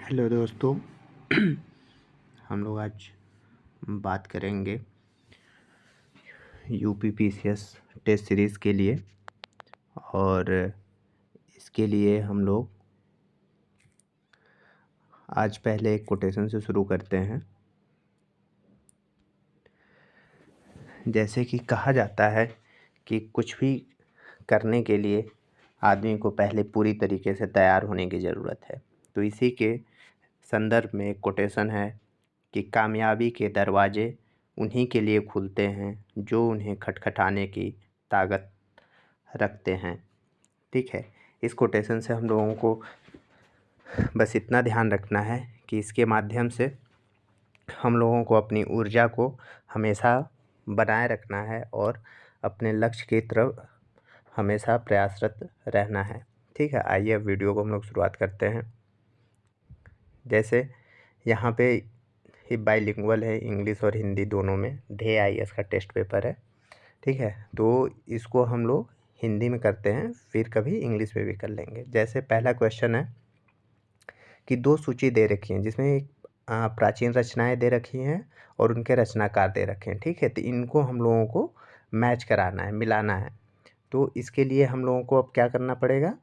Hello दोस्तों। हम लोग आज बात करेंगे यूपीपीसीएस टेस्ट सीरीज़ के लिए। और इसके लिए हम लोग आज पहले एक कोटेशन से शुरू करते हैं। जैसे कि कहा जाता है कि कुछ भी करने के लिए आदमी को पहले पूरी तरीके से तैयार होने की ज़रूरत है। तो इसी के संदर्भ में एक कोटेशन है कि कामयाबी के दरवाजे उन्हीं के लिए खुलते हैं जो उन्हें खटखटाने की ताकत रखते हैं। ठीक है, इस कोटेशन से हम लोगों को बस इतना ध्यान रखना है कि इसके माध्यम से हम लोगों को अपनी ऊर्जा को हमेशा बनाए रखना है और अपने लक्ष्य की तरफ हमेशा प्रयासरत रहना है। ठीक है, आइए अब वीडियो को हम लोग शुरुआत करते हैं। जैसे यहाँ पे ये बाइलिंगुअल है, इंग्लिश और हिंदी दोनों में। ढे आईएएस का टेस्ट पेपर है। ठीक है, तो इसको हम लोग हिंदी में करते हैं, फिर कभी इंग्लिश में भी कर लेंगे। जैसे पहला क्वेश्चन है कि दो सूची दे रखी हैं जिसमें एक प्राचीन रचनाएं दे रखी हैं और उनके रचनाकार दे रखे हैं। ठीक है, तो इनको हम लोगों को मैच कराना है, मिलाना है। तो इसके लिए हम लोगों को अब क्या करना पड़ेगा,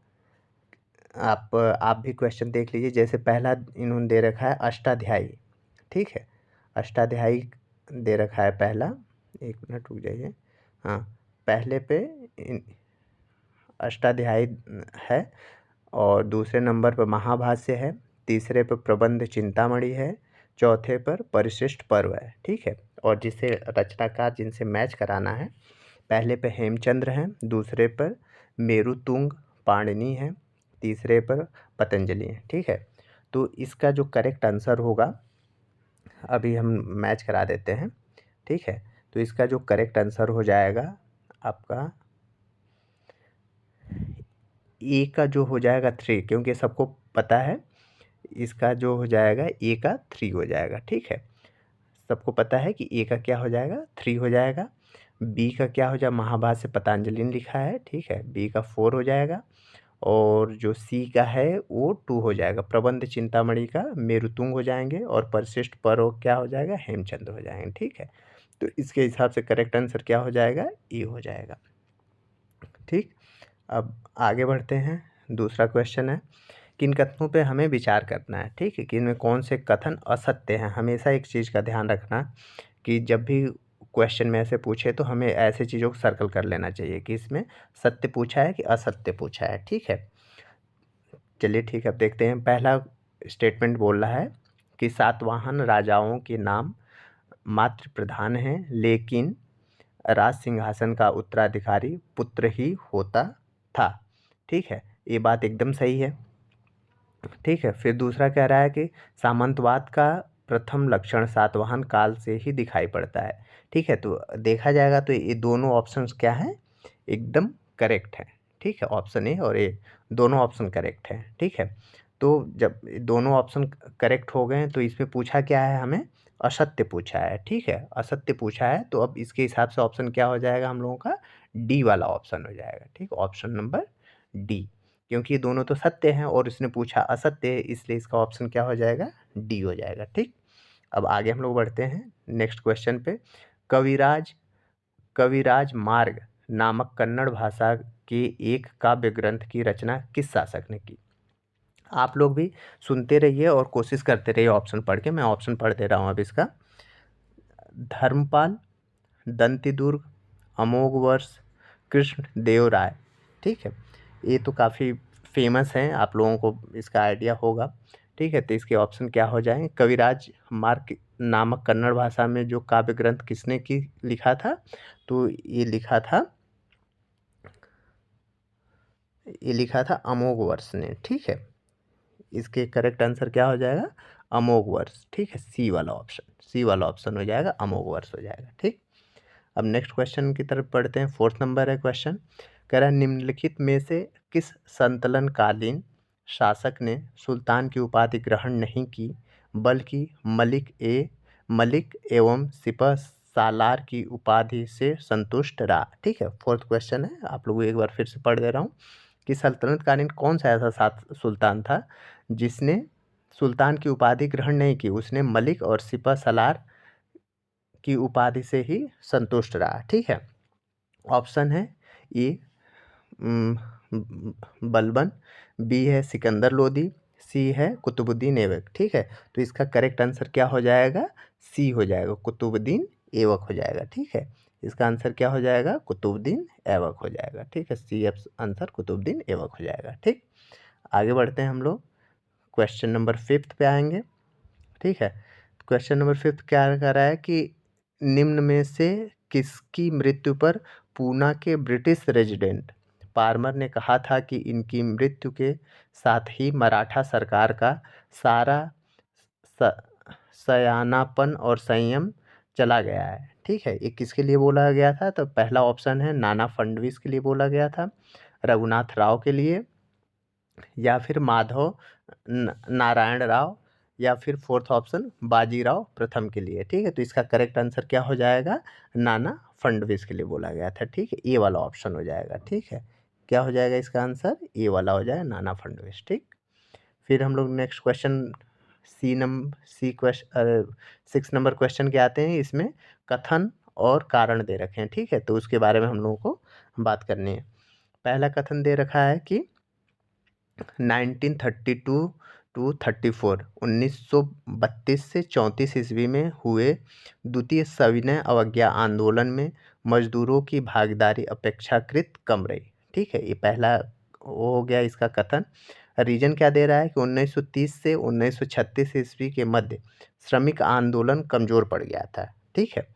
आप भी क्वेश्चन देख लीजिए। जैसे पहला इन्होंने दे रखा है अष्टाध्यायी। ठीक है, अष्टाध्यायी दे रखा है पहला। एक मिनट रुक जाइए। हाँ, पहले पे अष्टाध्यायी है और दूसरे नंबर पर महाभाष्य है, तीसरे पर प्रबंध चिंतामणि है, चौथे पर परिशिष्ट पर्व है। ठीक है, और जिसे रचनाकार जिनसे मैच कराना है, पहले पे हेमचंद्र हैं, दूसरे पर मेरुतुंग पाणिनि है, तीसरे पर पतंजलि है। ठीक है, तो इसका जो करेक्ट आंसर होगा अभी हम मैच करा देते हैं। ठीक है, तो इसका जो करेक्ट आंसर हो जाएगा आपका ए का जो हो जाएगा 3, क्योंकि सबको पता है इसका जो हो जाएगा ए का 3 हो जाएगा। ठीक है, सबको पता है कि ए का क्या हो जाएगा, 3 हो जाएगा। बी का क्या हो जाएगा, महाभाष्य पतंजलि ने लिखा है। ठीक है, बी का 4 हो जाएगा। और जो सी का है वो 2 हो जाएगा। प्रबंध चिंतामणि का मेरुतुंग हो जाएंगे और परिशिष्ट पर्व क्या हो जाएगा, हेमचंद्र हो जाएंगे। ठीक है, तो इसके हिसाब से करेक्ट आंसर क्या हो जाएगा, ए हो जाएगा। ठीक, अब आगे बढ़ते हैं। दूसरा क्वेश्चन है, किन कथनों पे हमें विचार करना है। ठीक है, कि इनमें कौन से कथन असत्य हैं। हमेशा एक चीज़ का ध्यान रखना कि जब भी क्वेश्चन में ऐसे पूछे तो हमें ऐसे चीज़ों को सर्कल कर लेना चाहिए कि इसमें सत्य पूछा है कि असत्य पूछा है। ठीक है, चलिए ठीक है, अब देखते हैं। पहला स्टेटमेंट बोल रहा है कि सातवाहन राजाओं के नाम मात्र प्रधान हैं, लेकिन राज सिंहासन का उत्तराधिकारी पुत्र ही होता था। ठीक है, ये बात एकदम सही है। ठीक है, फिर दूसरा कह रहा है कि सामंतवाद का प्रथम लक्षण सातवाहन काल से ही दिखाई पड़ता है। ठीक है, तो देखा जाएगा तो ये दोनों ऑप्शंस क्या हैं, एकदम करेक्ट हैं। ठीक है, ऑप्शन ए और ए दोनों ऑप्शन करेक्ट हैं। ठीक है, तो जब दोनों ऑप्शन करेक्ट हो गए तो इसमें पूछा क्या है, हमें असत्य पूछा है। ठीक है, असत्य पूछा है, तो अब इसके हिसाब से ऑप्शन क्या हो जाएगा हम लोगों का, डी वाला ऑप्शन हो जाएगा। ठीक, ऑप्शन नंबर डी, क्योंकि ये दोनों तो सत्य हैं और इसने पूछा असत्य है, इसलिए इसका ऑप्शन क्या हो जाएगा, डी हो जाएगा। ठीक, अब आगे हम लोग बढ़ते हैं नेक्स्ट क्वेश्चन पे। कविराज कविराज मार्ग नामक कन्नड़ भाषा के एक काव्य ग्रंथ की रचना किस शासक ने की। आप लोग भी सुनते रहिए और कोशिश करते रहिए ऑप्शन पढ़ के। मैं ऑप्शन पढ़ दे रहा हूँ अब इसका। धर्मपाल, दंतिदुर्ग, अमोघवर्ष, कृष्ण देव राय। ठीक है, ये तो काफ़ी फेमस हैं, आप लोगों को इसका आइडिया होगा। ठीक है, तो इसके ऑप्शन क्या हो जाएंगे, कविराज मार्ग नामक कन्नड़ भाषा में जो काव्य ग्रंथ किसने की लिखा था, तो ये लिखा था अमोघवर्ष ने। ठीक है, इसके करेक्ट आंसर क्या हो जाएगा, अमोघवर्ष। ठीक है, सी वाला ऑप्शन हो जाएगा, अमोघवर्ष हो जाएगा। ठीक, अब नेक्स्ट क्वेश्चन की तरफ बढ़ते हैं। 4th नंबर है क्वेश्चन, कह रहा है निम्नलिखित में से किस संतलनकालीन शासक ने सुल्तान की उपाधि ग्रहण नहीं की, बल्कि मलिक एवं सिपह सालार की उपाधि से संतुष्ट रहा। ठीक है, 4th क्वेश्चन है, आप लोगों को एक बार फिर से पढ़ दे रहा हूँ कि सल्तनतकालीन कौन सा ऐसा सुल्तान था जिसने सुल्तान की उपाधि ग्रहण नहीं की, उसने मलिक और सिपह सलार की उपाधि से ही संतुष्ट रहा। ठीक है, ऑप्शन है ए बलबन, बी है सिकंदर लोदी, सी है कुतुबुद्दीन ऐबक। ठीक है, तो इसका करेक्ट आंसर क्या हो जाएगा, सी हो जाएगा, कुतुबुद्दीन ऐबक हो जाएगा। ठीक है, इसका आंसर क्या हो जाएगा, कुतुबुद्दीन ऐबक हो जाएगा। ठीक है, सी आंसर कुतुबुद्दीन ऐबक हो जाएगा। ठीक, आगे बढ़ते हैं हम लोग, क्वेश्चन नंबर 5 पे आएंगे। ठीक है, क्वेश्चन नंबर 5 क्या कर रहा है कि निम्न में से किसकी मृत्यु पर पूना के ब्रिटिश रेजिडेंट पार्मर ने कहा था कि इनकी मृत्यु के साथ ही मराठा सरकार का सारा सयानापन और संयम चला गया है। ठीक है, ये किसके लिए बोला गया था, तो पहला ऑप्शन है नाना फडणवीस के लिए बोला गया था, रघुनाथ राव के लिए, या फिर माधव नारायण राव, या फिर फोर्थ ऑप्शन बाजीराव प्रथम के लिए। ठीक है, तो इसका करेक्ट आंसर क्या हो जाएगा, नाना फडणवीस के लिए बोला गया था। ठीक है, ए वाला ऑप्शन हो जाएगा। ठीक है, क्या हो जाएगा इसका आंसर, ए वाला हो जाएगा, नाना फडणवीस। ठीक, फिर हम लोग नेक्स्ट क्वेश्चन सी क्वेश्चन 6 नंबर क्वेश्चन के आते हैं। इसमें कथन और कारण दे रखे हैं। ठीक है, तो उसके बारे में हम लोगों को बात करनी है। पहला कथन दे रखा है कि 1932 टू 34 1932 से 34 ईस्वी में हुए द्वितीय सविनय अवज्ञा आंदोलन में मजदूरों की भागीदारी अपेक्षाकृत कम रही। ठीक है, ये पहला वो हो गया इसका कथन। रीजन क्या दे रहा है कि 1930 से 1936 ईस्वी के मध्य श्रमिक आंदोलन कमजोर पड़ गया था। ठीक है,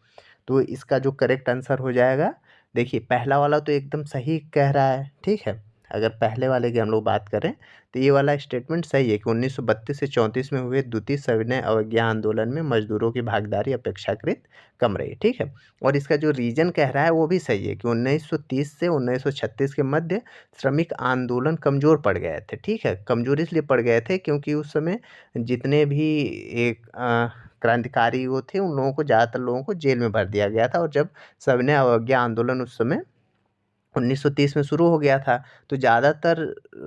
तो इसका जो करेक्ट आंसर हो जाएगा, देखिए पहला वाला तो एकदम सही कह रहा है। ठीक है, अगर पहले वाले की हम लोग बात करें तो ये वाला स्टेटमेंट सही है कि 1932 से 34 में हुए द्वितीय सविनय अवज्ञा आंदोलन में मजदूरों की भागीदारी अपेक्षाकृत कम रही। ठीक है, और इसका जो रीजन कह रहा है वो भी सही है कि 1930 से 1936 के मध्य श्रमिक आंदोलन कमज़ोर पड़ गए थे। ठीक है, कमज़ोर इसलिए पड़ गए थे क्योंकि उस समय जितने भी एक क्रांतिकारी वो थे उन लोगों को, ज़्यादातर लोगों को जेल में भर दिया गया था। और जब सविनय अवज्ञा आंदोलन उस समय 1930 में शुरू हो गया था तो ज़्यादातर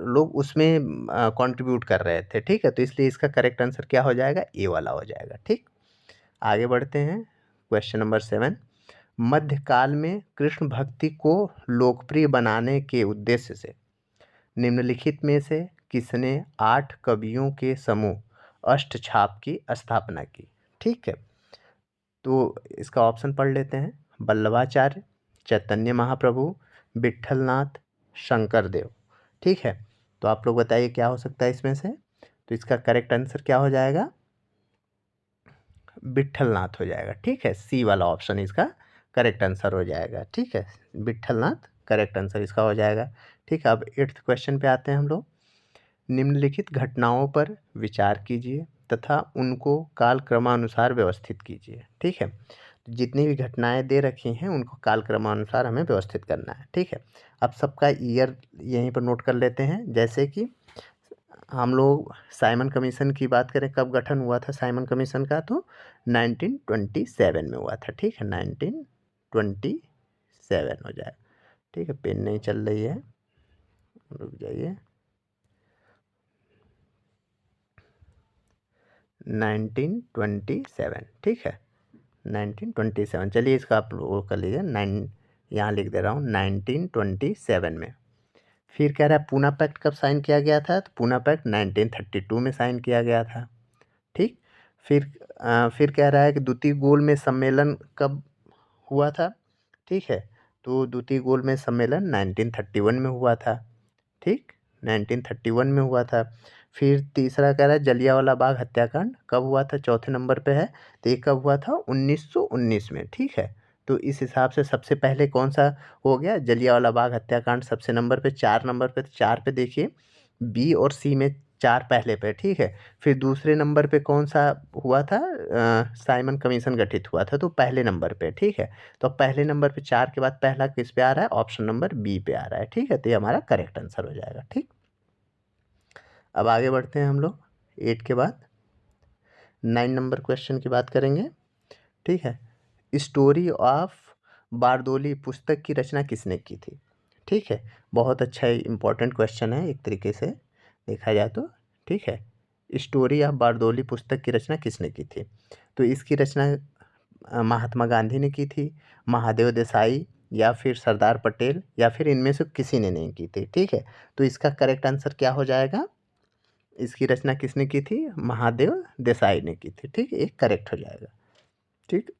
लोग उसमें कंट्रीब्यूट कर रहे थे। ठीक है, तो इसलिए इसका करेक्ट आंसर क्या हो जाएगा, ए वाला हो जाएगा। ठीक, आगे बढ़ते हैं, क्वेश्चन नंबर 7। मध्यकाल में कृष्ण भक्ति को लोकप्रिय बनाने के उद्देश्य से निम्नलिखित में से किसने 8 कवियों के समूह अष्टछाप की स्थापना की। ठीक है, तो इसका ऑप्शन पढ़ लेते हैं, वल्लभाचार्य, चैतन्य महाप्रभु, विट्ठलनाथ, शंकरदेव। ठीक है, तो आप लोग बताइए क्या हो सकता है इसमें से, तो इसका करेक्ट आंसर क्या हो जाएगा, विट्ठलनाथ हो जाएगा। ठीक है, सी वाला ऑप्शन इसका करेक्ट आंसर हो जाएगा। ठीक है, विट्ठलनाथ करेक्ट आंसर इसका हो जाएगा। ठीक है, अब 8th क्वेश्चन पे आते हैं हम लोग। निम्नलिखित घटनाओं पर विचार कीजिए तथा उनको कालक्रमानुसार व्यवस्थित कीजिए। ठीक है, जितनी भी घटनाएं दे रखी हैं उनको कालक्रमानुसार हमें व्यवस्थित करना है। ठीक है, अब सबका ईयर यहीं पर नोट कर लेते हैं। जैसे कि हम लोग साइमन कमीशन की बात करें, कब गठन हुआ था साइमन कमीशन का, तो 1927 में हुआ था। ठीक है, 1927 हो जाए। ठीक है, पेन नहीं चल रही है, रुक जाइए, 1927। ठीक है, 1927। चलिए इसका आप वो कर लीजिए, यहाँ लिख दे रहा हूँ 1927 में। फिर कह रहा है पूना पैक्ट कब साइन किया गया था, तो पूना पैक्ट 1932 में साइन किया गया था। ठीक, फिर कह रहा है कि द्वितीय गोलमेज सम्मेलन कब हुआ था। ठीक है, तो द्वितीय गोलमेज सम्मेलन 1931 में हुआ था। ठीक, 1931 में हुआ था। फिर तीसरा कह रहा है जलियांवाला बाग हत्याकांड कब हुआ था, चौथे नंबर पे है, तो ये कब हुआ था, 1919 में। ठीक है, तो इस हिसाब से सबसे पहले कौन सा हो गया, जलियांवाला बाग हत्याकांड सबसे नंबर पे, 4 नंबर पे, 4 पे देखिए बी और सी में 4 पहले पे। ठीक है, फिर दूसरे नंबर पे कौन सा हुआ था, साइमन कमीशन गठित हुआ था, तो पहले नंबर पे। ठीक है, तो पहले नंबर पे 4 के बाद पहला किस पे आ रहा है, ऑप्शन नंबर बी पे आ रहा है। ठीक है, तो ये हमारा करेक्ट आंसर हो जाएगा। ठीक, अब आगे बढ़ते हैं हम लोग 8 के बाद 9 नंबर क्वेश्चन की बात करेंगे। ठीक है, स्टोरी ऑफ बारदोली पुस्तक की रचना किसने की थी। ठीक है, बहुत अच्छा इम्पोर्टेंट क्वेश्चन है एक तरीके से देखा जाए तो। ठीक है, स्टोरी ऑफ बारदौली पुस्तक की रचना किसने की थी? तो इसकी रचना महात्मा गांधी ने की थी, महादेव देसाई या फिर सरदार पटेल या फिर इनमें से किसी ने नहीं की थी। ठीक है, तो इसका करेक्ट आंसर क्या हो जाएगा? इसकी रचना किसने की थी? महादेव देसाई ने की थी। ठीक है, ये करेक्ट हो जाएगा। ठीक,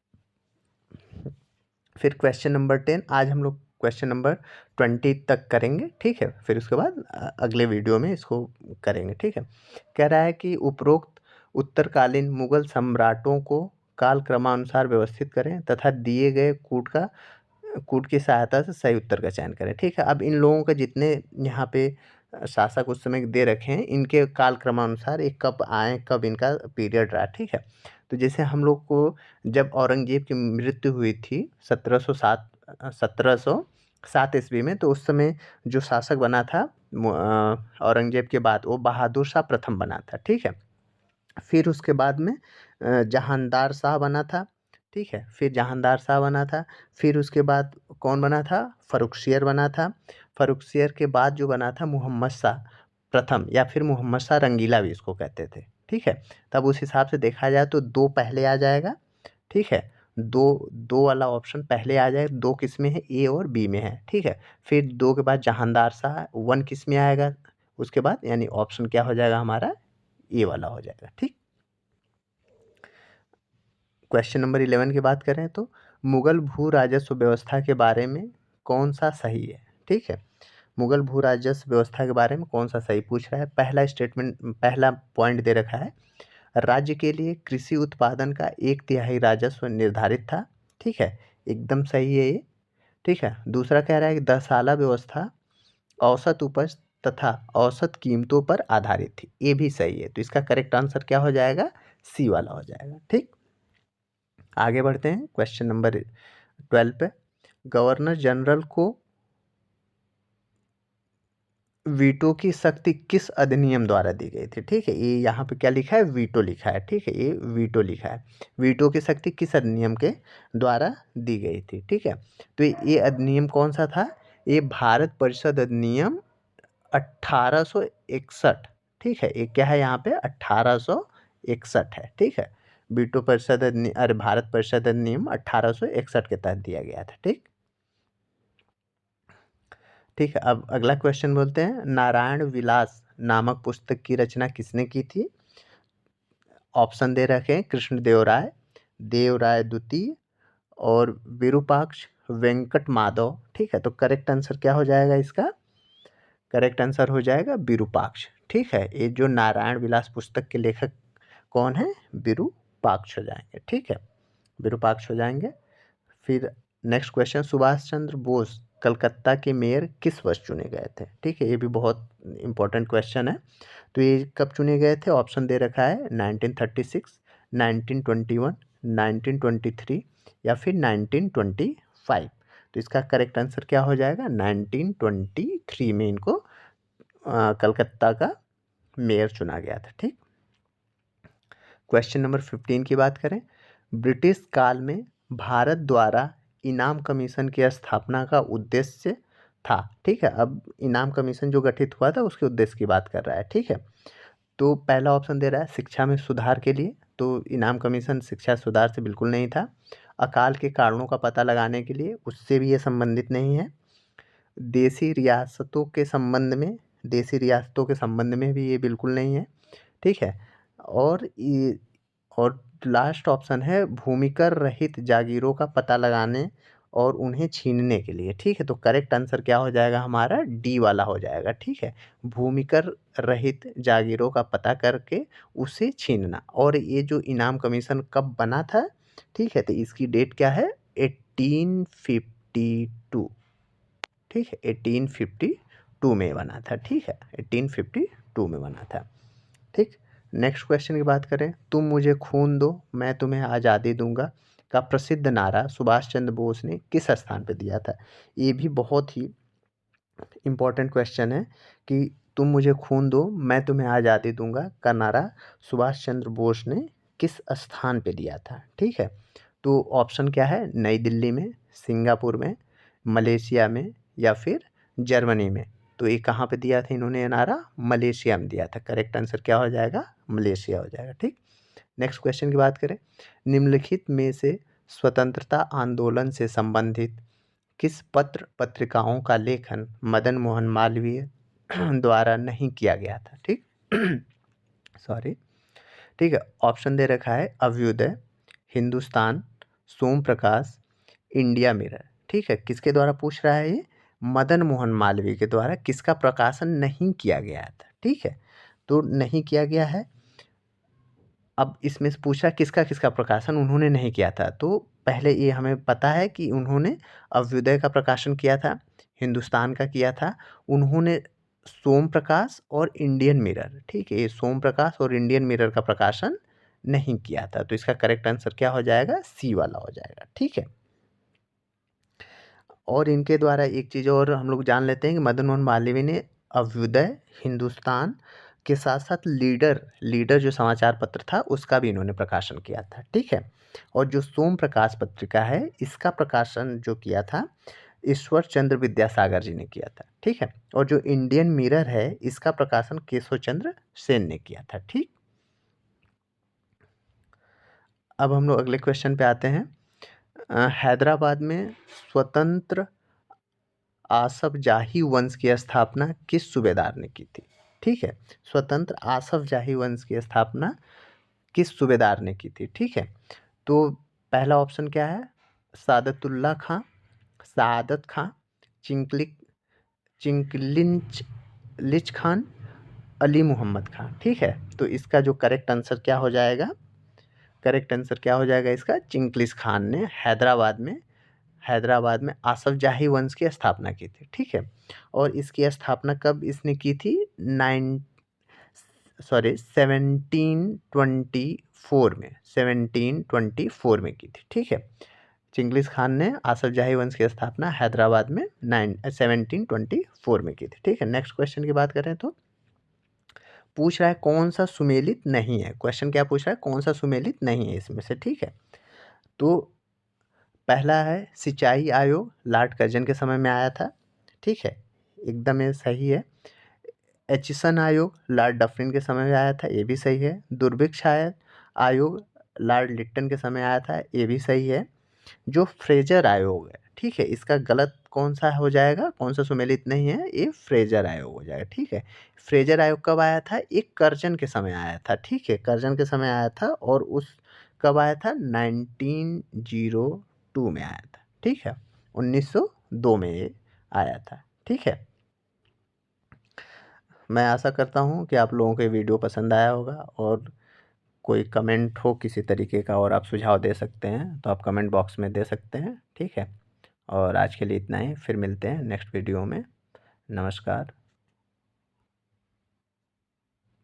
फिर क्वेश्चन नंबर 10, आज हम लोग क्वेश्चन नंबर 20 तक करेंगे। ठीक है, फिर उसके बाद अगले वीडियो में इसको करेंगे। ठीक है, कह रहा है कि उपरोक्त उत्तरकालीन मुगल सम्राटों को काल क्रमानुसार व्यवस्थित करें तथा दिए गए कूट की सहायता से सही उत्तर का चयन करें। ठीक है, अब इन लोगों के जितने यहाँ पे शासक उस समय दे रखे हैं, इनके काल क्रमानुसार ये कब आए, कब इनका पीरियड रहा। ठीक है, तो जैसे हम लोग को जब औरंगजेब की मृत्यु हुई थी 1707 ईस्वी में, तो उस समय जो शासक बना था औरंगजेब के बाद, वो बहादुर शाह प्रथम बना था। ठीक है, फिर उसके बाद में जहानदार शाह बना था। ठीक है, फिर जहानदार शाह बना था, फिर उसके बाद कौन बना था? फर्रुखसियर बना था। फर्रुखसियर के बाद जो बना था मोहम्मद शाह प्रथम, या फिर मोहम्मद शाह रंगीला भी इसको कहते थे। ठीक है, तब उस हिसाब से देखा जाए तो 2 पहले आ जाएगा। ठीक है, 2 वाला ऑप्शन पहले आ जाएगा। 2 किस में है? ए और बी में है। ठीक है, फिर 2 के बाद जहानदार शाह 1 किस में आएगा उसके बाद, यानी ऑप्शन क्या हो जाएगा हमारा? ए वाला हो जाएगा। ठीक, क्वेश्चन नंबर 11 की बात करें तो मुगल भू राजस्व व्यवस्था के बारे में कौन सा सही है? ठीक है, मुगल भू राजस्व व्यवस्था के बारे में कौन सा सही पूछ रहा है? पहला स्टेटमेंट, पहला पॉइंट दे रखा है, राज्य के लिए कृषि उत्पादन का 1/3 राजस्व निर्धारित था। ठीक है, एकदम सही है ये। ठीक है, दूसरा कह रहा है कि 10 साला व्यवस्था औसत उपज तथा औसत कीमतों पर आधारित थी। ये भी सही है, तो इसका करेक्ट आंसर क्या हो जाएगा? सी वाला हो जाएगा। ठीक, आगे बढ़ते हैं क्वेश्चन नंबर 12 पे। गवर्नर जनरल को वीटो की शक्ति किस अधिनियम द्वारा दी गई थी? ठीक है, ये यहाँ पे क्या लिखा है? वीटो लिखा है। ठीक है, ये वीटो लिखा है। वीटो की शक्ति किस अधिनियम के द्वारा दी गई थी? ठीक है, तो ये अधिनियम कौन सा था? ये भारत परिषद अधिनियम 1861। ठीक है, ये क्या है यहाँ पे? 1861 है। ठीक है, वीटो परिषद अधिनियम, अरे भारत परिषद अधिनियम 1861 के तहत दिया गया था। ठीक, ठीक है, अब अगला क्वेश्चन बोलते हैं, नारायण विलास नामक पुस्तक की रचना किसने की थी? ऑप्शन दे रखे हैं, कृष्णदेव राय, देव राय द्वितीय और विरूपाक्ष वेंकट माधव। ठीक है, तो करेक्ट आंसर क्या हो जाएगा इसका? करेक्ट आंसर हो जाएगा विरूपाक्ष। ठीक है, ये जो नारायण विलास पुस्तक के लेखक कौन है? विरूपाक्ष हो जाएंगे। ठीक है, विरूपाक्ष हो जाएंगे। फिर नेक्स्ट क्वेश्चन, सुभाष चंद्र बोस कलकत्ता के मेयर किस वर्ष चुने गए थे? ठीक है, ये भी बहुत इंपॉर्टेंट क्वेश्चन है। तो ये कब चुने गए थे? ऑप्शन दे रखा है 1936, 1921, 1923 या फिर 1925। तो इसका करेक्ट आंसर क्या हो जाएगा? 1923 में इनको कलकत्ता का मेयर चुना गया था। ठीक, क्वेश्चन नंबर 15 की बात करें, ब्रिटिश काल में भारत द्वारा इनाम कमीशन की स्थापना का उद्देश्य था। ठीक है, अब इनाम कमीशन जो गठित हुआ था उसके उद्देश्य की बात कर रहा है। ठीक है, तो पहला ऑप्शन दे रहा है शिक्षा में सुधार के लिए, तो इनाम कमीशन शिक्षा सुधार से बिल्कुल नहीं था। अकाल के कारणों का पता लगाने के लिए, उससे भी ये संबंधित नहीं है। देसी रियासतों के संबंध में, देसी रियासतों के संबंध में भी ये बिल्कुल नहीं है। ठीक है, और ये, और लास्ट ऑप्शन है भूमिकर रहित जागीरों का पता लगाने और उन्हें छीनने के लिए। ठीक है, तो करेक्ट आंसर क्या हो जाएगा हमारा? डी वाला हो जाएगा। ठीक है, भूमिकर रहित जागीरों का पता करके उसे छीनना। और ये जो इनाम कमीशन कब बना था? ठीक है, तो इसकी डेट क्या है? 1852। ठीक है, 1852 में बना था। ठीक है, 1852 में बना था। ठीक, नेक्स्ट क्वेश्चन की बात करें, तुम मुझे खून दो मैं तुम्हें आज़ादी दूंगा का प्रसिद्ध नारा सुभाष चंद्र बोस ने किस स्थान पर दिया था? ये भी बहुत ही इम्पोर्टेंट क्वेश्चन है कि तुम मुझे खून दो मैं तुम्हें आज़ादी दूंगा का नारा सुभाष चंद्र बोस ने किस स्थान पे दिया था? ठीक है, तो ऑप्शन क्या है? नई दिल्ली में, सिंगापुर में, मलेशिया में या फिर जर्मनी में। तो ये कहाँ पे दिया था इन्होंने ये नारा? मलेशिया में दिया था। करेक्ट आंसर क्या हो जाएगा? मलेशिया हो जाएगा। ठीक, नेक्स्ट क्वेश्चन की बात करें, निम्नलिखित में से स्वतंत्रता आंदोलन से संबंधित किस पत्र पत्रिकाओं का लेखन मदन मोहन मालवीय द्वारा नहीं किया गया था? ठीक सॉरी, ठीक है, ऑप्शन दे रखा है अभ्युदय, हिंदुस्तान, सोम प्रकाश, इंडिया मिरर। ठीक है, किसके द्वारा पूछ रहा है ये? मदन मोहन मालवीय के द्वारा किसका प्रकाशन नहीं किया गया था? ठीक है, तो नहीं किया गया है। अब इसमें से पूछा किसका किसका प्रकाशन उन्होंने नहीं किया था, तो पहले ये हमें पता है कि उन्होंने अभ्युदय का प्रकाशन किया था, हिंदुस्तान का किया था, उन्होंने सोम प्रकाश और इंडियन मिरर, ठीक है, ये सोम प्रकाश और इंडियन मिरर का प्रकाशन नहीं किया था, तो इसका करेक्ट आंसर क्या हो जाएगा? सी वाला हो जाएगा। ठीक है, और इनके द्वारा एक चीज़ और हम लोग जान लेते हैं कि मदन मोहन मालवीय ने अभ्युदय, हिंदुस्तान के साथ साथ लीडर जो समाचार पत्र था उसका भी इन्होंने प्रकाशन किया था। ठीक है, और जो सोम प्रकाश पत्रिका है इसका प्रकाशन जो किया था ईश्वर चंद्र विद्यासागर जी ने किया था। ठीक है, और जो इंडियन मिरर है इसका प्रकाशन केशव चंद्र सेन ने किया था। ठीक, अब हम लोग अगले क्वेश्चन पे आते हैं। हैदराबाद में स्वतंत्र आसफ जाही वंश की स्थापना किस सूबेदार ने की थी? ठीक है, स्वतंत्र आसफ जाही वंश की स्थापना किस सूबेदार ने की थी? ठीक है, तो पहला ऑप्शन क्या है? सादतुल्ला खां, सआदत खां, चिंकलिक चिंकलिंच लिच खान, अली मोहम्मद खान। ठीक है, तो इसका जो करेक्ट आंसर क्या हो जाएगा? करेक्ट आंसर क्या हो जाएगा इसका? चिंकलिस खान ने हैदराबाद में आसफ जाही वंश की स्थापना की थी। ठीक है, और इसकी स्थापना कब इसने की थी? 1724 में की थी। ठीक है, चिंग्लिस खान ने आसफ जाही वंश की स्थापना हैदराबाद में 1724 में की थी। ठीक है, नेक्स्ट क्वेश्चन की बात करें तो पूछ रहा है कौन सा सुमेलित नहीं है। क्वेश्चन क्या पूछ रहा है? कौन सा सुमेलित नहीं है इसमें से। ठीक है, तो पहला है सिंचाई आयोग, लॉर्ड कर्जन के समय में आया था। ठीक है, एकदम ये सही है। एचिसन आयोग लॉर्ड डफरिन के समय में आया था, ये भी सही है। दुर्भिक्ष आयोग लॉर्ड लिट्टन के समय आया था, ये भी सही है। जो फ्रेजर आयोग है, ठीक है, इसका गलत कौन सा हो जाएगा? कौन सा सुमेलित नहीं है? ये फ्रेजर आयोग हो जाएगा। ठीक है, फ्रेजर आयोग कब आया था? एक कर्जन के समय आया था। ठीक है, कर्जन के समय आया था, और उस कब आया था? 1902 में आया था। ठीक है, 1902 में ये आया था। ठीक है, मैं आशा करता हूँ कि आप लोगों को ये वीडियो पसंद आया होगा, और कोई कमेंट हो किसी तरीके का और आप सुझाव दे सकते हैं तो आप कमेंट बॉक्स में दे सकते हैं। ठीक है, और आज के लिए इतना ही, फिर मिलते हैं नेक्स्ट वीडियो में। नमस्कार।